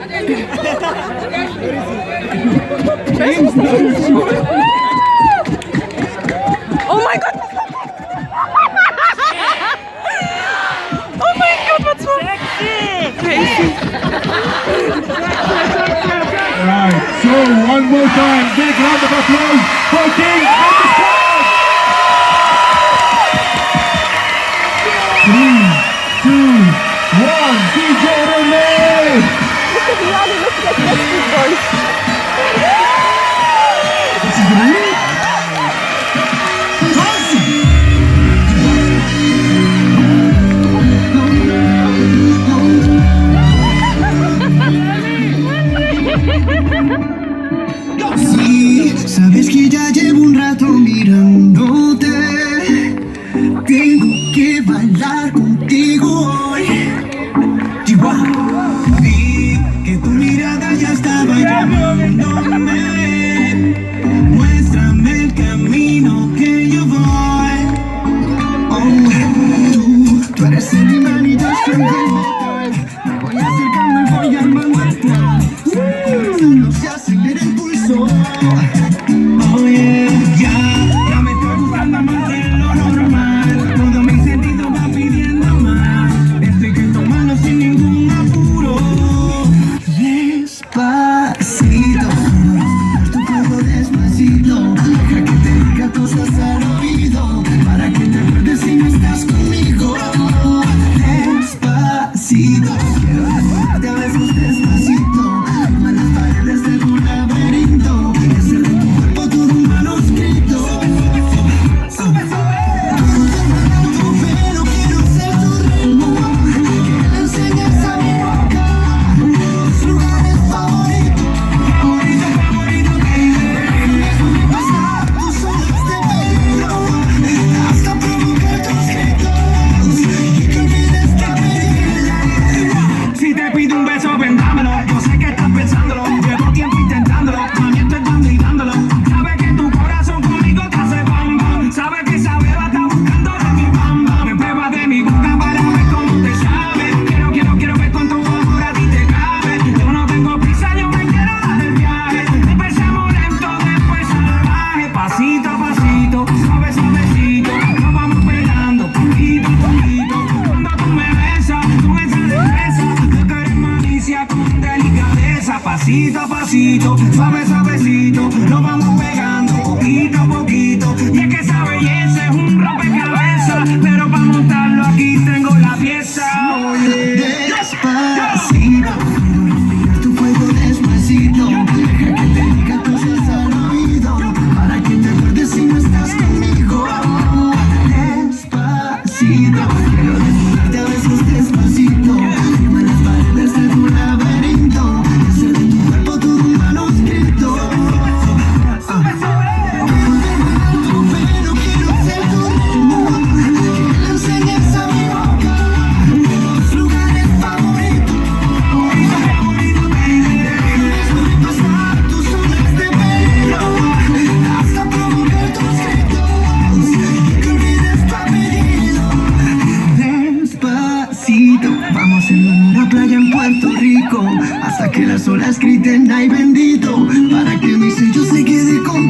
Oh my god! Oh my god, what's wrong? Crazy. Alright, so one more time, big round of applause for King and the squad! 3, 2, 1, DJ Rene! Look at the other, look like Backstreet Boys. This is the Sí, sabes que ya llevo un rato mirándote. Tengo que bailar contigo hoy. Chihuahua. Vi que tu mirada ya estaba llamándome. Muéstrame el camino que yo voy. Oh, tú eres el imán y yo soy el metal. Me voy acercando y voy armando el plan. Solo se acelera el pulso. Oh yeah, ya me estoy gustando más de lo normal. Todo mi sentido va pidiendo más. Estoy que tomando sin ningún apuro. Despacito, tu cuerpo despacito. Deja que te diga cosas al oído, para que te acuerdes si no estás conmigo. Despacito, quiero desnudarte a besos despacito. Firma las paredes de tu laberinto. Hacer de tu cuerpo todo un manuscrito. Sube, pero quiero ser tu ritmo. Que le enseñes a mi boca tus lugares favoritos. Favorito, baby. Pasar tus olas de pelo hasta provocar tus gritos y que olvides la medida. Si te pido un beso, vendámelo. Yo sé que estás pensándolo. Llevo tiempo intentándolo. Mami, estoy dando y dándolo. Sabes que tu corazón conmigo te hace bam bam. Sabes que esa beba está buscando de mi bam bam. Me pruebas de mi boca para ver cómo te sabe. Quiero ver con tu amor a ti te cabe. Yo no tengo prisa, yo me quiero dar el viaje. Empecemos lento, después salvaje. Pasito a pasito, suavecito. Nos vamos pegando poquito a poquito. Cuando tú me besas con esa destreza, yo que eres malicia con delicadeza. Pasito a pasito, suavecito. Nos vamos pegando poquito a poquito. Y es que esa belleza es un rompecabezas, pero para montarlo aquí tengo la pieza. Oye, despacito, quiero respirar tu cuerpo despacito. Deja que te diga cosas al oído, para que te acuerdes si no estás conmigo. Despacito, quiero desnudarte a besos despacito. Firma las paredes de tu laberinto. Hacer de tu cuerpo todo un manuscrito. Pero quiero ser tu ritmo. Que le enseñes a mi boca tus lugares favoritos. Favorito, baby. Déjame pasar tus olas de pelo hasta provocar tus gritos y que olvides tu apellido. Despacito, vamos en una playa en Puerto Rico hasta que las olas griten ay bendito, para que mi sello se quede con